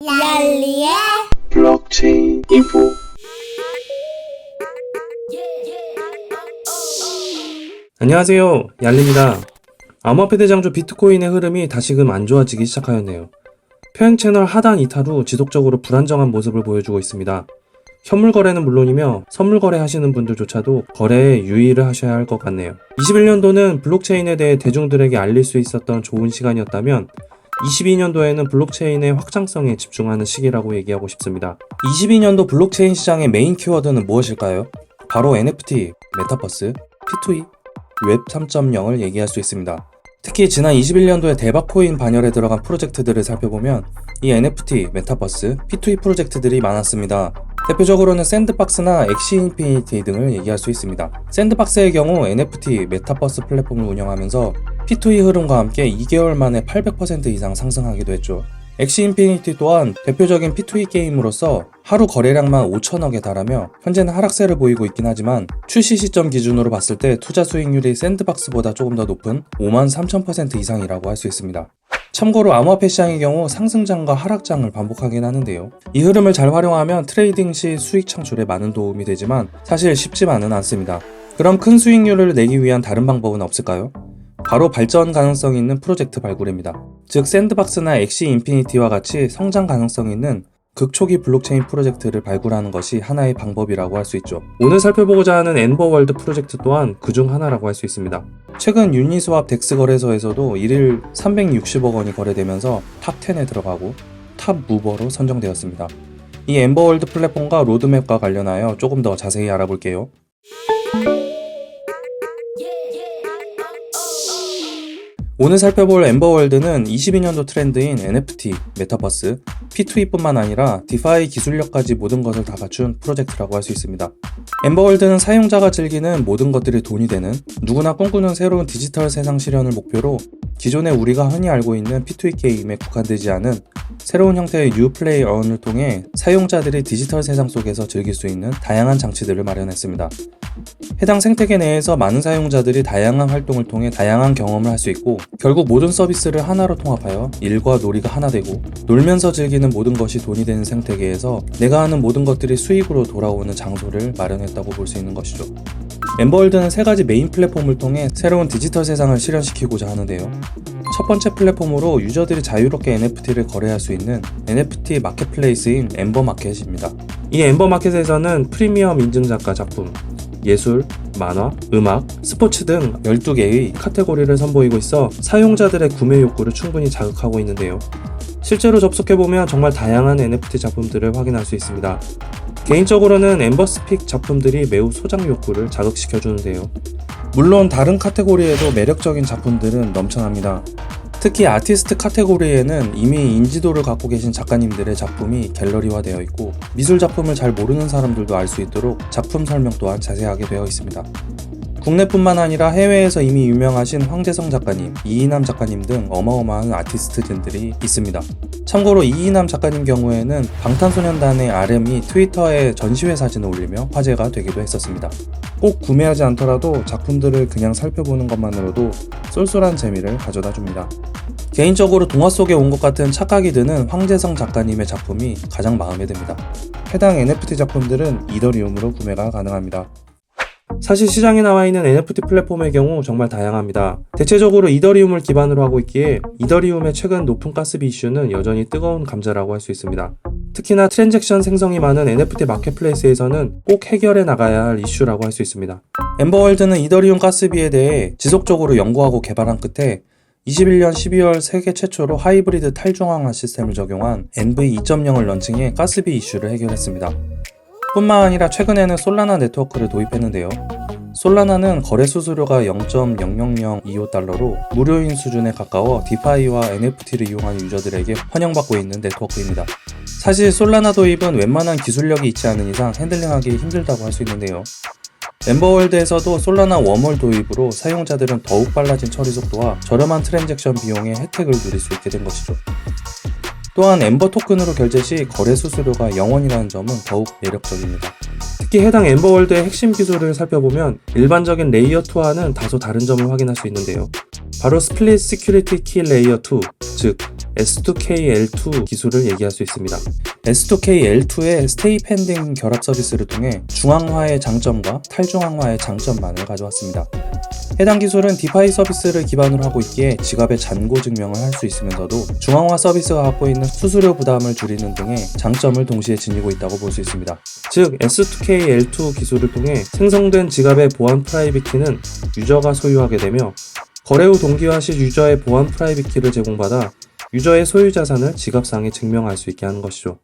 얄리의 블록체인 인포. 안녕하세요, 얄리입니다. 암호화폐 대장주 비트코인의 흐름이 다시금 안 좋아지기 시작하였네요. 평행 채널 하단 이탈 후 지속적으로 불안정한 모습을 보여주고 있습니다. 현물 거래는 물론이며 선물 거래 하시는 분들조차도 거래에 유의를 하셔야 할 것 같네요. 21년도는 블록체인에 대해 대중들에게 알릴 수 있었던 좋은 시간이었다면 22년도에는 블록체인의 확장성에 집중하는 시기라고 얘기하고 싶습니다. 22년도 블록체인 시장의 메인 키워드는 무엇일까요? 바로 NFT, 메타버스, P2E, 웹 3.0을 얘기할 수 있습니다. 특히 지난 21년도에 대박 코인 반열에 들어간 프로젝트들을 살펴보면 이 NFT, 메타버스, P2E 프로젝트들이 많았습니다. 대표적으로는 샌드박스나 엑시 인피니티 등을 얘기할 수 있습니다. 샌드박스의 경우 NFT, 메타버스 플랫폼을 운영하면서 P2E 흐름과 함께 2개월 만에 800% 이상 상승하기도 했죠. 엑시 인피니티 또한 대표적인 P2E 게임으로서 하루 거래량만 5천억에 달하며 현재는 하락세를 보이고 있긴 하지만 출시 시점 기준으로 봤을 때 투자 수익률이 샌드박스보다 조금 더 높은 53,000% 이상이라고 할 수 있습니다. 참고로 암호화폐 시장의 경우 상승장과 하락장을 반복하긴 하는데요. 이 흐름을 잘 활용하면 트레이딩 시 수익 창출에 많은 도움이 되지만 사실 쉽지만은 않습니다. 그럼 큰 수익률을 내기 위한 다른 방법은 없을까요? 바로 발전 가능성이 있는 프로젝트 발굴입니다. 즉 샌드박스나 엑시 인피니티와 같이 성장 가능성이 있는 극초기 블록체인 프로젝트를 발굴하는 것이 하나의 방법이라고 할 수 있죠. 오늘 살펴보고자 하는 엠버월드 프로젝트 또한 그중 하나라고 할 수 있습니다. 최근 유니스왑 덱스 거래소에서도 1일 360억 원이 거래되면서 탑 10에 들어가고 탑 무버로 선정되었습니다. 이 엠버월드 플랫폼과 로드맵과 관련하여 조금 더 자세히 알아볼게요. 오늘 살펴볼 엠버월드는 22년도 트렌드인 NFT, 메타버스, P2E뿐만 아니라 디파이 기술력까지 모든 것을 다 갖춘 프로젝트라고 할 수 있습니다. 엠버월드는 사용자가 즐기는 모든 것들이 돈이 되는 누구나 꿈꾸는 새로운 디지털 세상 실현을 목표로 기존에 우리가 흔히 알고 있는 P2E 게임에 국한되지 않은 새로운 형태의 뉴플레이 어원을 통해 사용자들이 디지털 세상 속에서 즐길 수 있는 다양한 장치들을 마련했습니다. 해당 생태계 내에서 많은 사용자들이 다양한 활동을 통해 다양한 경험을 할 수 있고 결국 모든 서비스를 하나로 통합하여 일과 놀이가 하나 되고 놀면서 즐기는 모든 것이 돈이 되는 생태계에서 내가 하는 모든 것들이 수익으로 돌아오는 장소를 마련했다고 볼 수 있는 것이죠. 엠버월드는 세 가지 메인 플랫폼을 통해 새로운 디지털 세상을 실현시키고자 하는데요. 첫 번째 플랫폼으로 유저들이 자유롭게 NFT를 거래할 수 있는 NFT 마켓플레이스인 엠버마켓입니다. 이 엠버마켓에서는 프리미엄 인증작가 작품, 예술, 만화, 음악, 스포츠 등 12개의 카테고리를 선보이고 있어 사용자들의 구매 욕구를 충분히 자극하고 있는데요. 실제로 접속해보면 정말 다양한 NFT 작품들을 확인할 수 있습니다. 개인적으로는 엠버스픽 작품들이 매우 소장 욕구를 자극시켜주는데요. 물론 다른 카테고리에도 매력적인 작품들은 넘쳐납니다. 특히 아티스트 카테고리에는 이미 인지도를 갖고 계신 작가님들의 작품이 갤러리화되어 있고 미술 작품을 잘 모르는 사람들도 알 수 있도록 작품 설명 또한 자세하게 되어 있습니다. 국내뿐만 아니라 해외에서 이미 유명하신 황재성 작가님, 이이남 작가님 등 어마어마한 아티스트진들이 있습니다. 참고로 이이남 작가님 경우에는 방탄소년단의 RM이 트위터에 전시회 사진을 올리며 화제가 되기도 했었습니다. 꼭 구매하지 않더라도 작품들을 그냥 살펴보는 것만으로도 쏠쏠한 재미를 가져다 줍니다. 개인적으로 동화 속에 온 것 같은 착각이 드는 황재성 작가님의 작품이 가장 마음에 듭니다. 해당 NFT 작품들은 이더리움으로 구매가 가능합니다. 사실 시장에 나와 있는 NFT 플랫폼의 경우 정말 다양합니다. 대체적으로 이더리움을 기반으로 하고 있기에 이더리움의 최근 높은 가스비 이슈는 여전히 뜨거운 감자라고 할 수 있습니다. 특히나 트랜잭션 생성이 많은 NFT 마켓플레이스에서는 꼭 해결해 나가야 할 이슈라고 할 수 있습니다. 엠버월드는 이더리움 가스비에 대해 지속적으로 연구하고 개발한 끝에 21년 12월 세계 최초로 하이브리드 탈중앙화 시스템을 적용한 ENV 2.0을 런칭해 가스비 이슈를 해결했습니다. 뿐만 아니라 최근에는 솔라나 네트워크를 도입했는데요. 솔라나는 거래 수수료가 0.00025달러로 무료인 수준에 가까워 디파이와 NFT를 이용하는 유저들에게 환영받고 있는 네트워크입니다. 사실 솔라나 도입은 웬만한 기술력이 있지 않은 이상 핸들링하기 힘들다고 할 수 있는데요. 엠버월드에서도 솔라나 웜월 도입으로 사용자들은 더욱 빨라진 처리 속도와 저렴한 트랜잭션 비용의 혜택을 누릴 수 있게 된 것이죠. 또한 엠버 토큰으로 결제 시 거래 수수료가 0원이라는 점은 더욱 매력적입니다. 특히 해당 엠버월드의 핵심 기술을 살펴보면 일반적인 레이어 2와는 다소 다른 점을 확인할 수 있는데요. 바로 스플릿 시큐리티 키 레이어 2, 즉 S2K-L2 기술을 얘기할 수 있습니다. S2K-L2의 Stay Pending 결합 서비스를 통해 중앙화의 장점과 탈중앙화의 장점만을 가져왔습니다. 해당 기술은 디파이 서비스를 기반으로 하고 있기에 지갑의 잔고 증명을 할 수 있으면서도 중앙화 서비스가 갖고 있는 수수료 부담을 줄이는 등의 장점을 동시에 지니고 있다고 볼 수 있습니다. 즉 S2K-L2 기술을 통해 생성된 지갑의 보안 프라이빗 키는 유저가 소유하게 되며 거래 후 동기화 시 유저의 보안 프라이빗 키를 제공받아 유저의 소유 자산을 지갑상에 증명할 수 있게 하는 것이죠.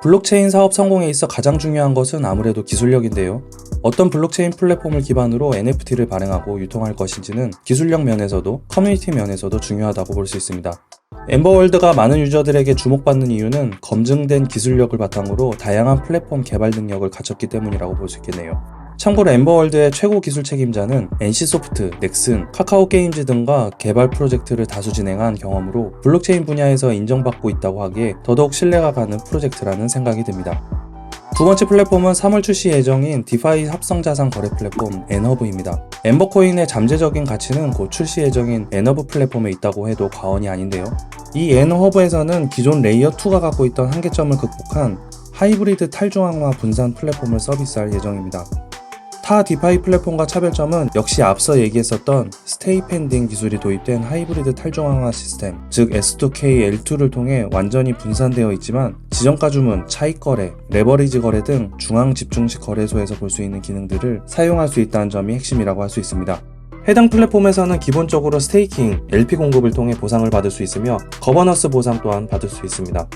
블록체인 사업 성공에 있어 가장 중요한 것은 아무래도 기술력인데요. 어떤 블록체인 플랫폼을 기반으로 NFT를 발행하고 유통할 것인지는 기술력 면에서도 커뮤니티 면에서도 중요하다고 볼 수 있습니다. 엠버월드가 많은 유저들에게 주목받는 이유는 검증된 기술력을 바탕으로 다양한 플랫폼 개발 능력을 갖췄기 때문이라고 볼 수 있겠네요. 참고로 엠버월드의 최고 기술 책임자는 NC소프트, 넥슨, 카카오게임즈 등과 개발 프로젝트를 다수 진행한 경험으로 블록체인 분야에서 인정받고 있다고 하기에 더더욱 신뢰가 가는 프로젝트라는 생각이 듭니다. 두 번째 플랫폼은 3월 출시 예정인 디파이 합성자산 거래 플랫폼 엔허브입니다. 엠버코인의 잠재적인 가치는 곧 출시 예정인 엔허브 플랫폼에 있다고 해도 과언이 아닌데요. 이 엔허브에서는 기존 레이어2가 갖고 있던 한계점을 극복한 하이브리드 탈중앙화 분산 플랫폼을 서비스할 예정입니다. 타 디파이 플랫폼과 차별점은 역시 앞서 얘기했었던 스테이 펜딩 기술이 도입된 하이브리드 탈중앙화 시스템, 즉 S2K-L2를 통해 완전히 분산되어 있지만 지정가 주문, 차익 거래, 레버리지 거래 등 중앙 집중식 거래소에서 볼 수 있는 기능들을 사용할 수 있다는 점이 핵심이라고 할 수 있습니다. 해당 플랫폼에서는 기본적으로 스테이킹, LP 공급을 통해 보상을 받을 수 있으며 거버넌스 보상 또한 받을 수 있습니다.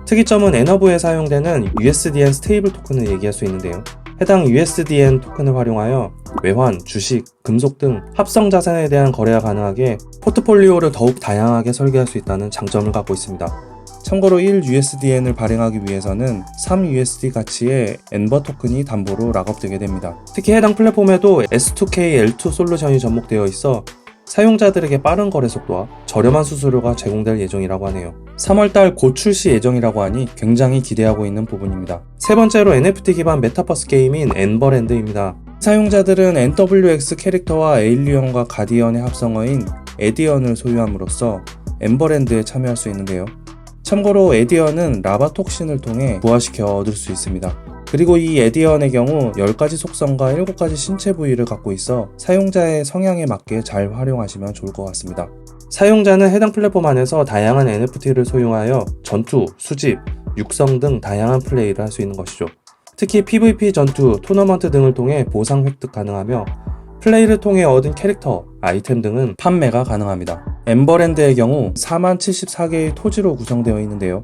특이점은 엔허브에 사용되는 USDN 스테이블 토큰을 얘기할 수 있는데요. 해당 USDN 토큰을 활용하여 외환, 주식, 금속 등 합성 자산에 대한 거래가 가능하게 포트폴리오를 더욱 다양하게 설계할 수 있다는 장점을 갖고 있습니다. 참고로 1USDN을 발행하기 위해서는 3USD 가치의 엔버 토큰이 담보로 락업되게 됩니다. 특히 해당 플랫폼에도 S2K-L2 솔루션이 접목되어 있어 사용자들에게 빠른 거래 속도와 저렴한 수수료가 제공될 예정이라고 하네요. 3월달 곧 출시 예정이라고 하니 굉장히 기대하고 있는 부분입니다. 세 번째로 NFT 기반 메타버스 게임인 엔버랜드입니다. 사용자들은 NWX 캐릭터와 에일리언과 가디언의 합성어인 에디언을 소유함으로써 엔버랜드에 참여할 수 있는데요. 참고로 에디언은 라바톡신을 통해 부화시켜 얻을 수 있습니다. 그리고 이 에디언의 경우 10가지 속성과 7가지 신체 부위를 갖고 있어 사용자의 성향에 맞게 잘 활용하시면 좋을 것 같습니다. 사용자는 해당 플랫폼 안에서 다양한 NFT를 소유하여 전투, 수집, 육성 등 다양한 플레이를 할 수 있는 것이죠. 특히 PVP 전투, 토너먼트 등을 통해 보상 획득 가능하며 플레이를 통해 얻은 캐릭터, 아이템 등은 판매가 가능합니다. 엠버랜드의 경우 4074개의 토지로 구성되어 있는데요.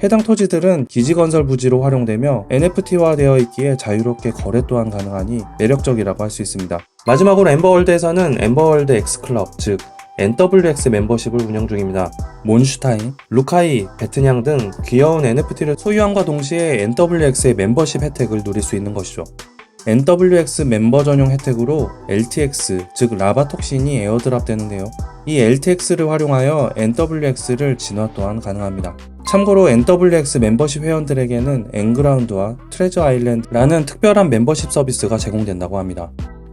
해당 토지들은 기지건설 부지로 활용되며 NFT화되어 있기에 자유롭게 거래 또한 가능하니 매력적이라고 할 수 있습니다. 마지막으로 엠버월드에서는 엠버월드 X클럽, 즉 NWX 멤버십을 운영 중입니다. 몬슈타인, 루카이, 베트냥 등 귀여운 NFT를 소유함과 동시에 NWX의 멤버십 혜택을 누릴 수 있는 것이죠. NWX 멤버 전용 혜택으로 LTX, 즉 라바톡신이 에어드랍 되는데요. 이 LTX를 활용하여 NWX를 진화 또한 가능합니다. 참고로 NWX 멤버십 회원들에게는 엔그라운드와 트레저 아일랜드라는 특별한 멤버십 서비스가 제공된다고 합니다.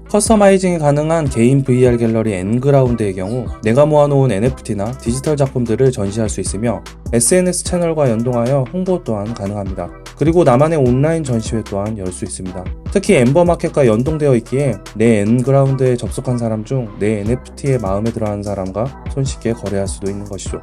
커스터마이징이 가능한 개인 VR 갤러리 엔그라운드의 경우 내가 모아놓은 NFT나 디지털 작품들을 전시할 수 있으며 SNS 채널과 연동하여 홍보 또한 가능합니다. 그리고 나만의 온라인 전시회 또한 열 수 있습니다. 특히 엠버마켓과 연동되어 있기에 내 엔그라운드에 접속한 사람 중 내 NFT에 마음에 들어하는 사람과 손쉽게 거래할 수도 있는 것이죠.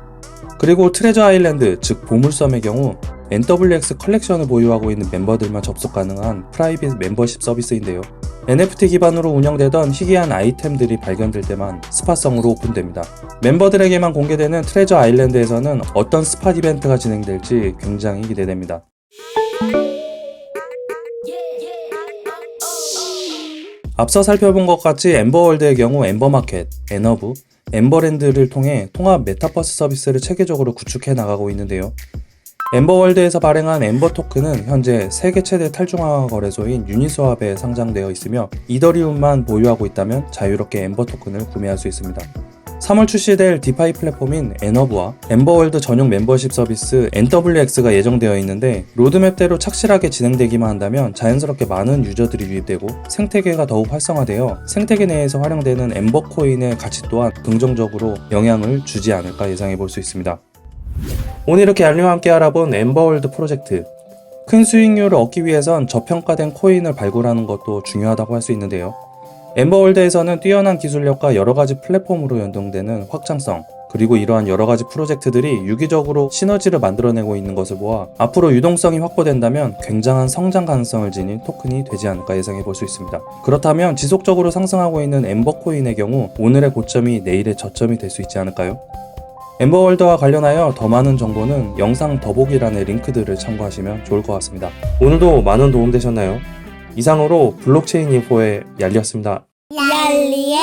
그리고 트레저 아일랜드, 즉 보물섬의 경우 NWX 컬렉션을 보유하고 있는 멤버들만 접속 가능한 프라이빗 멤버십 서비스인데요. NFT 기반으로 운영되던 희귀한 아이템들이 발견될 때만 스팟성으로 오픈됩니다. 멤버들에게만 공개되는 트레저 아일랜드에서는 어떤 스팟 이벤트가 진행될지 굉장히 기대됩니다. 앞서 살펴본 것 같이 엠버월드의 경우 엠버마켓, 엔허브, 엠버랜드를 통해 통합 메타버스 서비스를 체계적으로 구축해 나가고 있는데요. 엠버월드에서 발행한 엠버 토큰은 현재 세계 최대 탈중앙화 거래소인 유니스왑에 상장되어 있으며 이더리움만 보유하고 있다면 자유롭게 엠버 토큰을 구매할 수 있습니다. 3월 출시될 디파이 플랫폼인 엔허브와 엠버월드 전용 멤버십 서비스 NWX가 예정되어 있는데 로드맵대로 착실하게 진행되기만 한다면 자연스럽게 많은 유저들이 유입되고 생태계가 더욱 활성화되어 생태계 내에서 활용되는 엠버코인의 가치 또한 긍정적으로 영향을 주지 않을까 예상해 볼 수 있습니다. 오늘 이렇게 얄리와 함께 알아본 엠버월드 프로젝트. 큰 수익률을 얻기 위해선 저평가된 코인을 발굴하는 것도 중요하다고 할 수 있는데요. 엠버월드에서는 뛰어난 기술력과 여러가지 플랫폼으로 연동되는 확장성, 그리고 이러한 여러가지 프로젝트들이 유기적으로 시너지를 만들어내고 있는 것을 보아 앞으로 유동성이 확보된다면 굉장한 성장 가능성을 지닌 토큰이 되지 않을까 예상해 볼 수 있습니다. 그렇다면 지속적으로 상승하고 있는 엠버코인의 경우 오늘의 고점이 내일의 저점이 될 수 있지 않을까요? 엠버월드와 관련하여 더 많은 정보는 영상 더보기란의 링크들을 참고하시면 좋을 것 같습니다. 오늘도 많은 도움 되셨나요? 이상으로 블록체인 인포의 얄리였습니다. 얄리의